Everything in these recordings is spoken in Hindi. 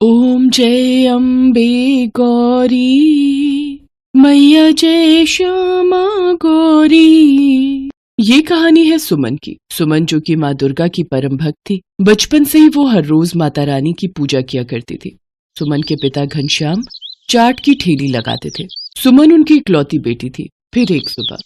ओम जय अम्बे गौरी मैया जय श्यामा गौरी। ये कहानी है सुमन की। सुमन जो कि माँ दुर्गा की परम भक्त थी, बचपन से ही वो हर रोज माता रानी की पूजा किया करती थी। सुमन के पिता घनश्याम चाट की ठेली लगाते थे। सुमन उनकी इकलौती बेटी थी। फिर एक सुबह,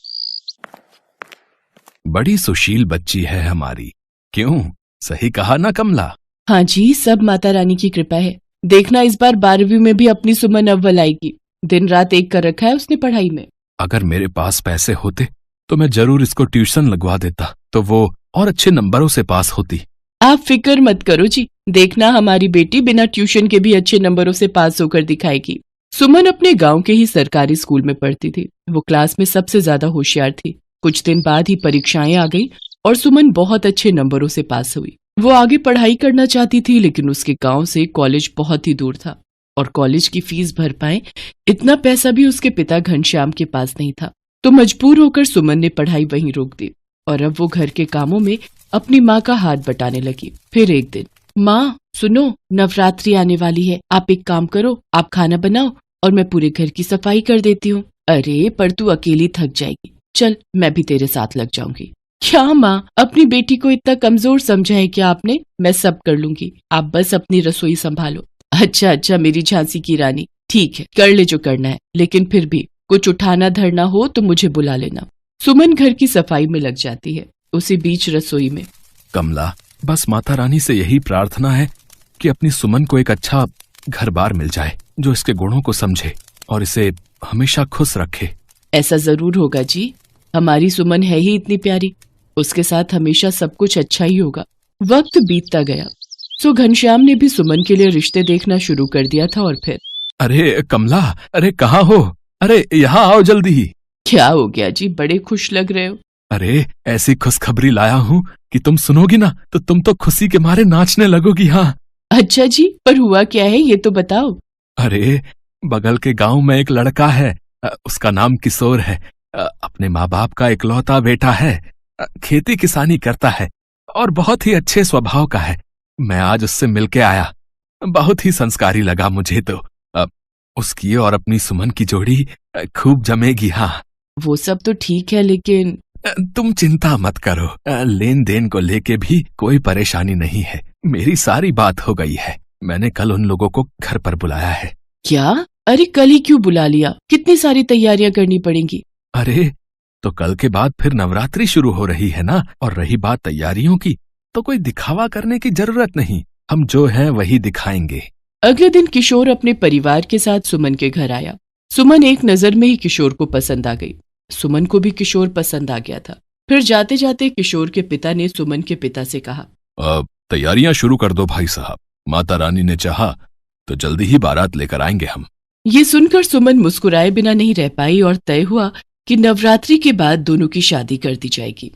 बड़ी सुशील बच्ची है हमारी, क्यों? सही कहा ना कमला? हाँ जी, सब माता रानी की कृपा है। देखना इस बार 12वीं में भी अपनी सुमन अव्वल आएगी। दिन रात एक कर रखा है उसने पढ़ाई में। अगर मेरे पास पैसे होते तो मैं जरूर इसको ट्यूशन लगवा देता, तो वो और अच्छे नंबरों से पास होती। आप फिक्र मत करो जी, देखना हमारी बेटी बिना ट्यूशन के भी अच्छे नंबरों से पास होकर दिखाएगी। सुमन अपने गांव के ही सरकारी स्कूल में पढ़ती थी। वो क्लास में सबसे ज्यादा होशियार थी। कुछ दिन बाद ही परीक्षाएं आ गई और सुमन बहुत अच्छे नंबरों से पास हुई। वो आगे पढ़ाई करना चाहती थी, लेकिन उसके गांव से कॉलेज बहुत ही दूर था और कॉलेज की फीस भर पाए इतना पैसा भी उसके पिता घनश्याम के पास नहीं था। तो मजबूर होकर सुमन ने पढ़ाई वहीं रोक दी और अब वो घर के कामों में अपनी माँ का हाथ बटाने लगी। फिर एक दिन, माँ सुनो, नवरात्रि आने वाली है, आप एक काम करो, आप खाना बनाओ और मैं पूरे घर की सफाई कर देती हूँ। अरे पर तू अकेली थक जाएगी, चल मैं भी तेरे साथ लग जाऊंगी। क्या माँ, अपनी बेटी को इतना कमजोर समझा है क्या आपने? मैं सब कर लूंगी, आप बस अपनी रसोई संभालो। अच्छा अच्छा मेरी झांसी की रानी, ठीक है कर ले जो करना है, लेकिन फिर भी कुछ उठाना धरना हो तो मुझे बुला लेना। सुमन घर की सफाई में लग जाती है। उसी बीच रसोई में, कमला, बस माता रानी से यही प्रार्थना है कि अपनी सुमन को एक अच्छा घर बार मिल जाए जो इसके गुणों को समझे और इसे हमेशा खुश रखे। ऐसा जरूर होगा जी, हमारी सुमन है ही इतनी प्यारी, उसके साथ हमेशा सब कुछ अच्छा ही होगा। वक्त बीतता गया, सो घनश्याम ने भी सुमन के लिए रिश्ते देखना शुरू कर दिया था। और फिर, अरे कमला, अरे कहाँ हो? अरे यहाँ आओ जल्दी। क्या हो गया जी, बड़े खुश लग रहे हो? अरे ऐसी खुशखबरी लाया हूँ कि तुम सुनोगी ना तो तुम तो खुशी के मारे नाचने लगोगी। हाँ। अच्छा जी, पर हुआ क्या है ये तो बताओ। अरे बगल के गांव में एक लड़का है, उसका नाम किशोर है। अपने माँ बाप का इकलौता बेटा है, खेती किसानी करता है और बहुत ही अच्छे स्वभाव का है। मैं आज उससे मिलके आया, बहुत ही संस्कारी लगा मुझे तो। उसकी और अपनी सुमन की जोड़ी खूब जमेगी। हाँ, वो सब तो ठीक है, लेकिन तुम चिंता मत करो, लेन देन को लेके भी कोई परेशानी नहीं है। मेरी सारी बात हो गई है। मैंने कल उन लोगों को घर पर बुलाया है। क्या? अरे कल ही क्यों बुला लिया? कितनी सारी तैयारियां करनी पड़ेंगी। अरे तो कल के बाद फिर नवरात्रि शुरू हो रही है ना, और रही बात तैयारियों की, तो कोई दिखावा करने की जरूरत नहीं, हम जो है वही दिखाएंगे। अगले दिन किशोर अपने परिवार के साथ सुमन के घर आया। सुमन एक नजर में ही किशोर को पसंद आ गई। सुमन को भी किशोर पसंद आ गया था। फिर जाते जाते किशोर के पिता ने सुमन के पिता से कहा, तैयारियां शुरू कर दो भाई साहब, माता रानी ने चाहा तो जल्दी ही बारात लेकर आएंगे हम। ये सुनकर सुमन मुस्कुराए बिना नहीं रह पाई और तय हुआ कि नवरात्रि के बाद दोनों की शादी कर दी जाएगी।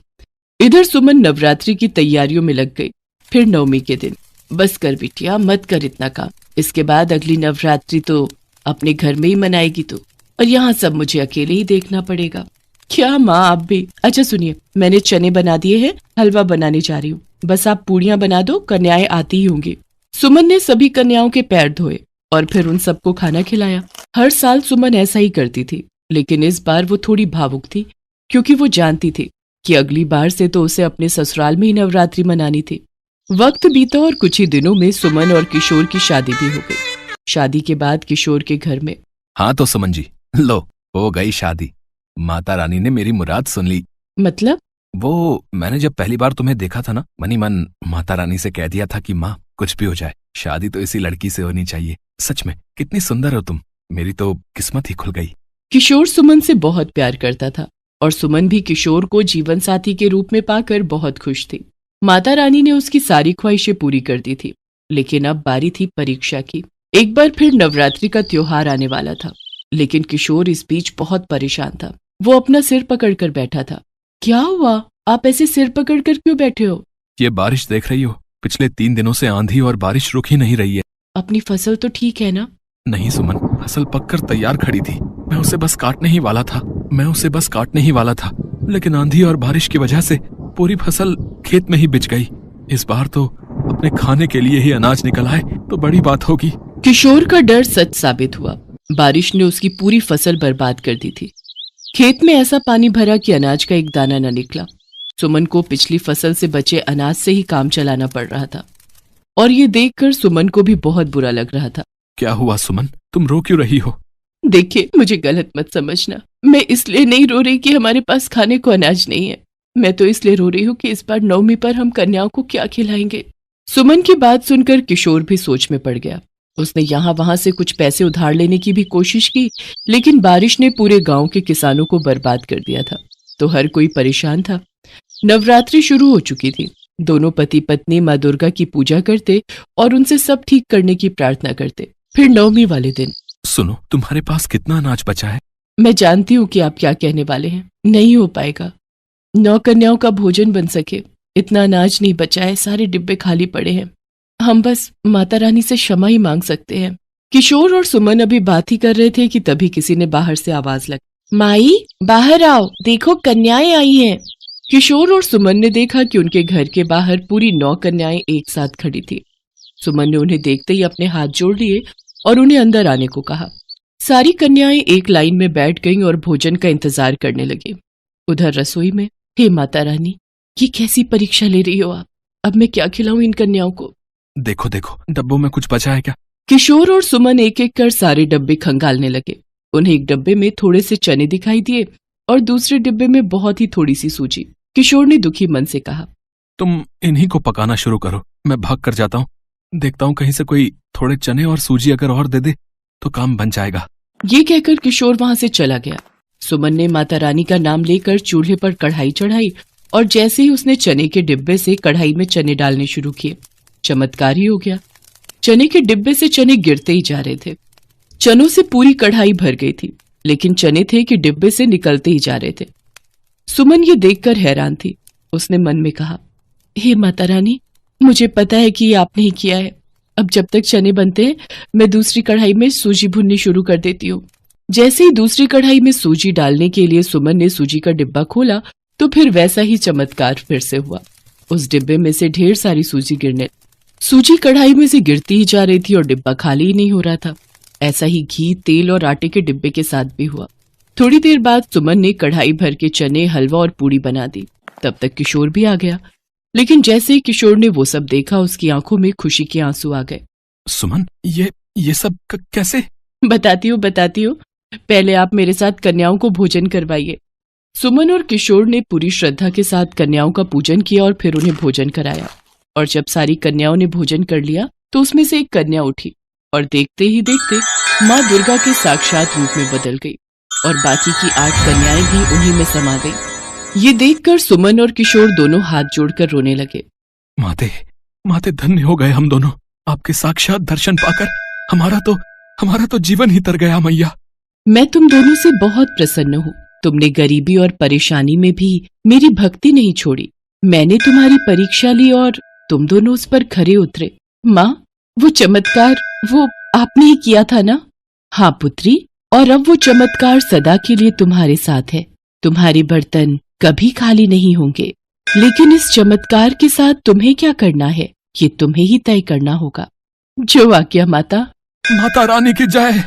इधर सुमन नवरात्रि की तैयारियों में लग गई। फिर नवमी के दिन, बस कर बिटिया, मत कर इतना काम, इसके बाद अगली नवरात्रि तो अपने घर में ही मनाएगी तू, और यहाँ सब मुझे अकेले ही देखना पड़ेगा। क्या माँ आप भी? अच्छा सुनिए, मैंने चने बना दिए हैं, हलवा बनाने जा रही हूँ, बस आप पूड़ियां बना दो, कन्याएं आती ही होंगी। सुमन ने सभी कन्याओं के पैर धोए और फिर उन सबको खाना खिलाया। हर साल सुमन ऐसा ही करती थी, लेकिन इस बार वो थोड़ी भावुक थी, क्योंकि वो जानती थी कि अगली बार से तो उसे अपने ससुराल में ही नवरात्रि मनानी थी। वक्त बीता और कुछ ही दिनों में सुमन और किशोर की शादी भी हो गई। शादी के बाद किशोर के घर में, हाँ तो सुमन जी, लो हो गई शादी। माता रानी ने मेरी मुराद सुन ली। मतलब? वो मैंने जब पहली बार तुम्हें देखा था ना, मनी मन माता रानी से कह दिया था कि माँ कुछ भी हो जाए, शादी तो इसी लड़की से होनी चाहिए। सच में कितनी सुंदर हो तुम, मेरी तो किस्मत ही खुल गई। किशोर सुमन से बहुत प्यार करता था और सुमन भी किशोर को जीवन साथी के रूप में पाकर बहुत खुश थी। माता रानी ने उसकी सारी ख्वाहिशें पूरी कर दी थी, लेकिन अब बारी थी परीक्षा की। एक बार फिर नवरात्रि का त्योहार आने वाला था, लेकिन किशोर इस बीच बहुत परेशान था। वो अपना सिर पकड़कर बैठा था। क्या हुआ? आप ऐसे सिर पकड़कर क्यों बैठे हो? ये बारिश देख रही हो, पिछले 3 दिनों से आंधी और बारिश रुक ही नहीं रही है। अपनी फसल तो ठीक है ना? नहीं सुमन, फसल पककर तैयार खड़ी थी, मैं उसे बस काटने ही वाला था, लेकिन आंधी और बारिश की वजह से पूरी फसल खेत में ही बिछ गई। इस बार तो अपने खाने के लिए ही अनाज निकल आए तो बड़ी बात होगी। किशोर का डर सच साबित हुआ। बारिश ने उसकी पूरी फसल बर्बाद कर दी थी। खेत में ऐसा पानी भरा कि अनाज का एक दाना न निकला। सुमन को पिछली फसल से बचे अनाज से ही काम चलाना पड़ रहा था और ये देखकर सुमन को भी बहुत बुरा लग रहा था। क्या हुआ सुमन, तुम रो क्यों रही हो? देखिए, मुझे गलत मत समझना। मैं इसलिए नहीं रो रही कि हमारे पास खाने को अनाज नहीं है। मैं तो इसलिए रो रही हूँ कि इस बार नवमी पर हम कन्याओं को क्या खिलाएंगे। सुमन की बात सुनकर किशोर भी सोच में पड़ गया। उसने यहाँ वहां से कुछ पैसे उधार लेने की भी कोशिश की, लेकिन बारिश ने पूरे गांव के किसानों को बर्बाद कर दिया था, तो हर कोई परेशान था। नवरात्रि शुरू हो चुकी थी। दोनों पति पत्नी माँ दुर्गा की पूजा करते और उनसे सब ठीक करने की प्रार्थना करते। फिर नवमी वाले दिन, सुनो, तुम्हारे पास कितना अनाज बचा है? मैं जानती हूँ कि आप क्या कहने वाले हैं। नहीं हो पाएगा। 9 कन्याओं का भोजन बन सके इतना अनाज नहीं बचा है। सारे डिब्बे खाली पड़े हैं। हम बस माता रानी से क्षमा ही मांग सकते हैं। किशोर और सुमन अभी बात ही कर रहे थे कि तभी किसी ने बाहर से आवाज लगी, माई बाहर आओ, देखो कन्याएं आई हैं। किशोर और सुमन ने देखा कि उनके घर के बाहर पूरी 9 कन्याएं एक साथ खड़ी थी। सुमन ने उन्हें देखते ही अपने हाथ जोड़ लिए और उन्हें अंदर आने को कहा। सारी कन्याएं एक लाइन में बैठ गईं और भोजन का इंतजार करने लगी। उधर रसोई में, हे माता रानी, ये कैसी परीक्षा ले रही हो आप? अब मैं क्या खिलाऊं इन कन्याओं को? देखो देखो, डब्बों में कुछ बचा है क्या? किशोर और सुमन एक एक कर सारे डब्बे खंगालने लगे। उन्हें एक डब्बे में थोड़े से चने दिखाई दिए और दूसरे डिब्बे में बहुत ही थोड़ी सी सूजी। किशोर ने दुखी मन से कहा, तुम इन्हीं को पकाना शुरू करो, मैं भाग कर जाता हूँ। देखता हूँ कहीं से कोई थोड़े चने और सूजी अगर और दे दे तो काम बन जाएगा। ये कहकर किशोर वहां से चला गया। सुमन ने माता रानी का नाम लेकर चूल्हे पर कढ़ाई चढ़ाई और जैसे ही उसने चने के डिब्बे से कढ़ाई में चने डालने शुरू किए, चमत्कार ही हो गया। चने के डिब्बे से चने गिरते ही जा रहे थे। चनों से पूरी कढ़ाई भर गई थी, लेकिन चने थे कि डिब्बे से निकलते ही जा रहे थे। सुमन ये देखकर हैरान थी। उसने मन में कहा, हे माता रानी, मुझे पता है कि ये आपने ही किया है। अब जब तक चने बनते हैं मैं दूसरी कढ़ाई में सूजी भुननी शुरू कर देती हूँ। जैसे ही दूसरी कढ़ाई में सूजी डालने के लिए सुमन ने सूजी का डिब्बा खोला तो फिर वैसा ही चमत्कार फिर से हुआ। उस डिब्बे में से ढेर सारी सूजी कढ़ाई में से गिरती ही जा रही थी और डिब्बा खाली ही नहीं हो रहा था। ऐसा ही घी, तेल और आटे के डिब्बे के साथ भी हुआ। थोड़ी देर बाद सुमन ने कढ़ाई भर के चने, हलवा और पूड़ी बना दी। तब तक किशोर भी आ गया, लेकिन जैसे ही किशोर ने वो सब देखा उसकी आंखों में खुशी के आंसू आ गए। सुमन, ये सब कैसे? बताती हूँ। पहले आप मेरे साथ कन्याओं को भोजन करवाइए। सुमन और किशोर ने पूरी श्रद्धा के साथ कन्याओं का पूजन किया और फिर उन्हें भोजन कराया। और जब सारी कन्याओं ने भोजन कर लिया तो उसमें से एक कन्या उठी और देखते ही देखते माँ दुर्गा के साक्षात रूप में बदल गई और बाकी की 8 कन्याएं भी उन्हीं में समा गई। ये देखकर सुमन और किशोर दोनों हाथ जोड़कर रोने लगे। माते धन्य हो गए हम दोनों। आपके साक्षात दर्शन पाकर हमारा तो जीवन ही तर गया मैया। मैं तुम दोनों से बहुत प्रसन्न हूँ। तुमने गरीबी और परेशानी में भी मेरी भक्ति नहीं छोड़ी। मैंने तुम्हारी परीक्षा ली और तुम दोनों उस पर खरे उतरे। माँ, वो चमत्कार वो आपने ही किया था ना? हाँ पुत्री, और अब वो चमत्कार सदा के लिए तुम्हारे साथ है। तुम्हारे बर्तन कभी खाली नहीं होंगे। लेकिन इस चमत्कार के साथ तुम्हें क्या करना है ये तुम्हें ही तय करना होगा। जो आज्ञा माता। माता रानी की जय।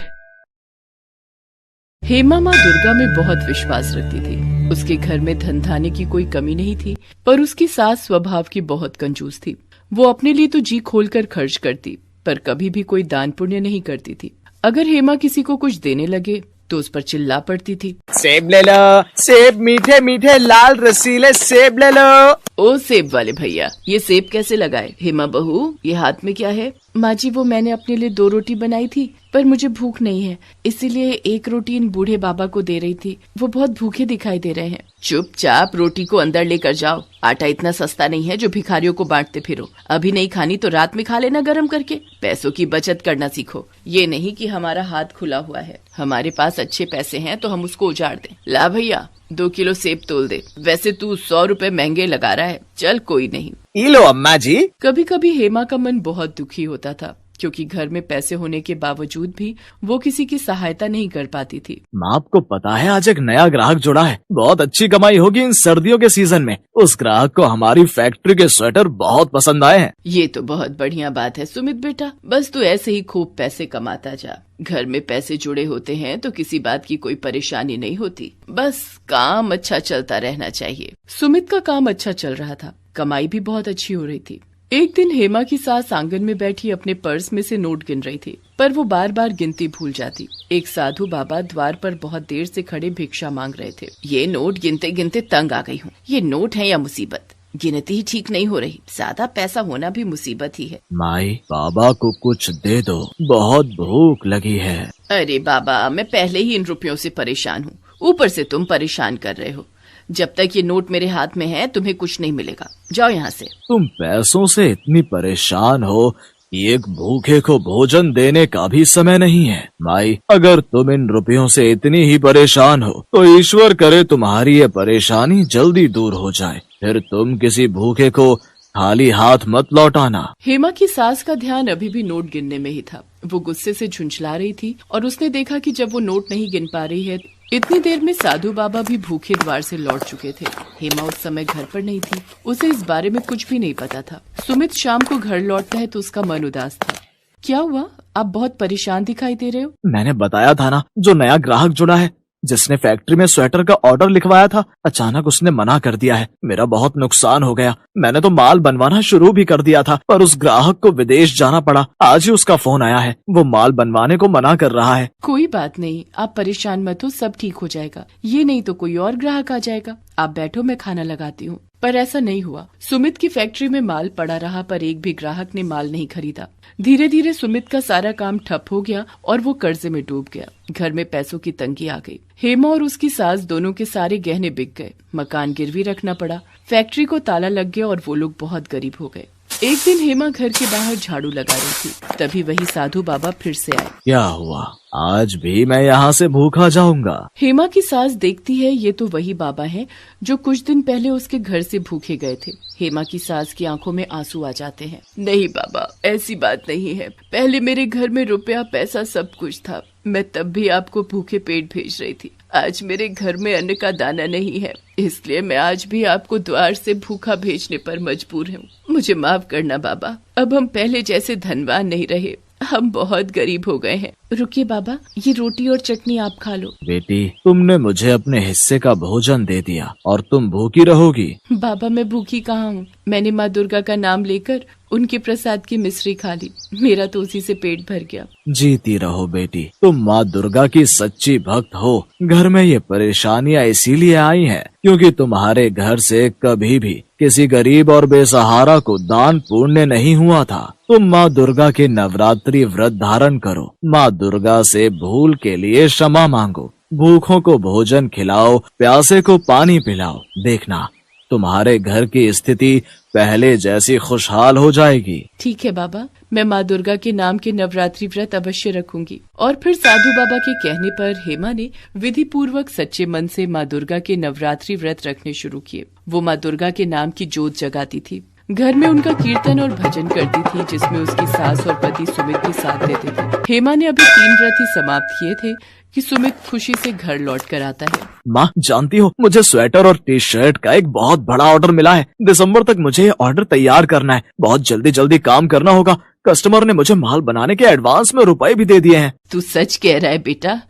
हेमा माँ दुर्गा में बहुत विश्वास रखती थी। उसके घर में धन धान्य की कोई कमी नहीं थी, पर उसकी सास स्वभाव की बहुत कंजूस थी। वो अपने लिए तो जी खोलकर खर्च करती, पर कभी भी कोई दान पुण्य नहीं करती थी। अगर हेमा किसी को कुछ देने लगे तो उस पर चिल्ला पड़ती थी, सेब ले लो, सेब मीठे मीठे लाल रसीले सेब ले लो। ओ सेब वाले भैया, ये सेब कैसे लगाए? हेमा बहू, ये हाथ में क्या है? माँ जी, वो मैंने अपने लिए 2 रोटी बनाई थी, पर मुझे भूख नहीं है, इसीलिए 1 रोटी इन बूढ़े बाबा को दे रही थी। वो बहुत भूखे दिखाई दे रहे हैं। चुपचाप रोटी को अंदर लेकर जाओ। आटा इतना सस्ता नहीं है जो भिखारियों को बांटते फिरो। अभी नहीं खानी तो रात में खा लेना गरम करके। पैसों की बचत करना सीखो। ये नहीं कि हमारा हाथ खुला हुआ है। हमारे पास अच्छे पैसे हैं तो हम उसको उजाड़ दें। ला भैया, 2 किलो सेब तोल दे। वैसे तू 100 रुपए महंगे लगा रहा है। चल कोई नहीं। ये लो अम्मा जी। कभी कभी हेमा का मन बहुत दुखी होता था क्योंकि घर में पैसे होने के बावजूद भी वो किसी की सहायता नहीं कर पाती थी। माँ, आपको पता है आज एक नया ग्राहक जुड़ा है, बहुत अच्छी कमाई होगी इन सर्दियों के सीजन में। उस ग्राहक को हमारी फैक्ट्री के स्वेटर बहुत पसंद आए हैं। ये तो बहुत बढ़िया बात है सुमित बेटा, बस तू ऐसे ही खूब पैसे कमाता जा। घर में पैसे जुड़े होते हैं तो किसी बात की कोई परेशानी नहीं होती, बस काम अच्छा चलता रहना चाहिए। सुमित का काम अच्छा चल रहा था, कमाई भी बहुत अच्छी हो रही थी। एक दिन हेमा की सास आंगन में बैठी अपने पर्स में से नोट गिन रही थी, पर वो बार बार गिनती भूल जाती। एक साधु बाबा द्वार पर बहुत देर से खड़े भिक्षा मांग रहे थे। ये नोट गिनते गिनते तंग आ गई हूँ, ये नोट है या मुसीबत, गिनती ही ठीक नहीं हो रही, ज्यादा पैसा होना भी मुसीबत ही है। माई, बाबा को कुछ दे दो, बहुत भूख लगी है। अरे बाबा, मैं पहले ही इन रुपयों से परेशान हूँ, ऊपर से तुम परेशान कर रहे हो। जब तक ये नोट मेरे हाथ में है तुम्हें कुछ नहीं मिलेगा, जाओ यहाँ से। तुम पैसों से इतनी परेशान हो कि एक भूखे को भोजन देने का भी समय नहीं है। माई, अगर तुम इन रुपयों से इतनी ही परेशान हो तो ईश्वर करे तुम्हारी ये परेशानी जल्दी दूर हो जाए, फिर तुम किसी भूखे को खाली हाथ मत लौटाना। हेमा की सास का ध्यान अभी भी नोट गिनने में ही था। वो गुस्से से झुंझला रही थी और उसने देखा कि जब वो नोट नहीं गिन पा रही है, इतनी देर में साधु बाबा भी भूखे द्वार से लौट चुके थे। हेमा उस समय घर पर नहीं थी, उसे इस बारे में कुछ भी नहीं पता था। सुमित शाम को घर लौटता है तो उसका मन उदास था। क्या हुआ, आप बहुत परेशान दिखाई दे रहे हो? मैंने बताया था ना, जो नया ग्राहक जुड़ा है, जिसने फैक्ट्री में स्वेटर का ऑर्डर लिखवाया था, अचानक उसने मना कर दिया है। मेरा बहुत नुकसान हो गया। मैंने तो माल बनवाना शुरू भी कर दिया था, पर उस ग्राहक को विदेश जाना पड़ा। आज ही उसका फोन आया है, वो माल बनवाने को मना कर रहा है। कोई बात नहीं, आप परेशान मत हो, सब ठीक हो जाएगा। ये नहीं तो कोई और ग्राहक आ जाएगा। आप बैठो, मैं खाना लगाती हूँ। पर ऐसा नहीं हुआ। सुमित की फैक्ट्री में माल पड़ा रहा, पर एक भी ग्राहक ने माल नहीं खरीदा। धीरे धीरे सुमित का सारा काम ठप हो गया और वो कर्जे में डूब गया। घर में पैसों की तंगी आ गई। हेमा और उसकी सास दोनों के सारे गहने बिक गए, मकान गिरवी रखना पड़ा, फैक्ट्री को ताला लग गया और वो लोग बहुत गरीब हो गए। एक दिन हेमा घर के बाहर झाड़ू लगा रही थी, तभी वही साधु बाबा फिर से आए। क्या हुआ, आज भी मैं यहाँ से भूखा जाऊंगा? हेमा की सास देखती है ये तो वही बाबा हैं जो कुछ दिन पहले उसके घर से भूखे गए थे। हेमा की सास की आंखों में आंसू आ जाते हैं। नहीं बाबा, ऐसी बात नहीं है। पहले मेरे घर में रुपया पैसा सब कुछ था, मैं तब भी आपको भूखे पेट भेज रही थी। आज मेरे घर में अन्न का दाना नहीं है, इसलिए मैं आज भी आपको द्वार से भूखा भेजने पर मजबूर हूँ। मुझे माफ करना बाबा, अब हम पहले जैसे धनवान नहीं रहे, हम बहुत गरीब हो गए हैं। रुकिए बाबा, ये रोटी और चटनी आप खा लो। बेटी, तुमने मुझे अपने हिस्से का भोजन दे दिया और तुम भूखी रहोगी? बाबा, मैं भूखी कहाँ हूँ, मैंने माँ दुर्गा का नाम लेकर उनके प्रसाद की मिश्री खा ली, मेरा तो उसी से पेट भर गया। जीती रहो बेटी, तुम माँ दुर्गा की सच्ची भक्त हो। घर में ये परेशानियाँ इसीलिए आई हैं क्योंकि तुम्हारे घर से कभी भी किसी गरीब और बेसहारा को दान पुण्य नहीं हुआ था। तुम माँ दुर्गा के नवरात्रि व्रत धारण करो, माँ दुर्गा से भूल के लिए क्षमा मांगो, भूखों को भोजन खिलाओ, प्यासे को पानी पिलाओ। देखना, तुम्हारे घर की स्थिति पहले जैसी खुशहाल हो जाएगी। ठीक है बाबा, मैं माँ दुर्गा के नाम के नवरात्रि व्रत अवश्य रखूंगी। और फिर साधु बाबा के कहने पर हेमा ने विधि पूर्वक सच्चे मन से माँ दुर्गा के नवरात्रि व्रत रखने शुरू किए। वो माँ दुर्गा के नाम की जोत जगाती थी, घर में उनका कीर्तन और भजन करती थी, जिसमें उसकी सास और पति सुमित भी साथ देते थे। हेमा ने अभी 3 व्रत ही समाप्त किए थे कि सुमित खुशी से घर लौट कर आता है। माँ, जानती हो, मुझे स्वेटर और टी शर्ट का एक बहुत बड़ा ऑर्डर मिला है। दिसंबर तक मुझे ये ऑर्डर तैयार करना है, बहुत जल्दी काम करना होगा। कस्टमर ने मुझे माल बनाने के एडवांस में रुपए भी दे दिए हैं। तू सच कह रहा है बेटा?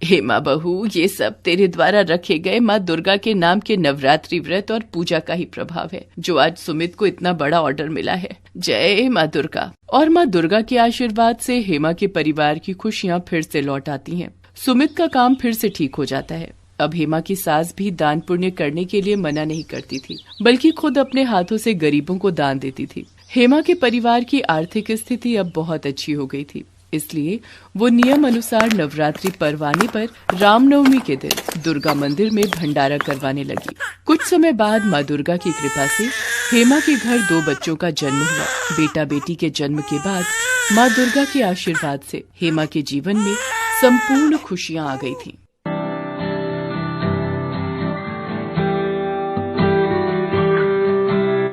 हेमा बहू, ये सब तेरे द्वारा रखे गए माँ दुर्गा के नाम के नवरात्रि व्रत और पूजा का ही प्रभाव है, जो आज सुमित को इतना बड़ा ऑर्डर मिला है। जय माँ दुर्गा। और माँ दुर्गा के आशीर्वाद से हेमा के परिवार की खुशियाँ फिर से लौट आती हैं। सुमित का काम फिर से ठीक हो जाता है। अब हेमा की सास भी दान पुण्य करने के लिए मना नहीं करती थी, बल्कि खुद अपने हाथों से गरीबों को दान देती थी। हेमा के परिवार की आर्थिक स्थिति अब बहुत अच्छी हो गई थी, इसलिए वो नियम अनुसार नवरात्रि पर्व आने पर रामनवमी के दिन दुर्गा मंदिर में भंडारा करवाने लगी। कुछ समय बाद माँ दुर्गा की कृपा से हेमा के घर 2 बच्चों का जन्म हुआ। बेटा बेटी के जन्म के बाद माँ दुर्गा के आशीर्वाद से हेमा के जीवन में संपूर्ण खुशियाँ आ गई थी।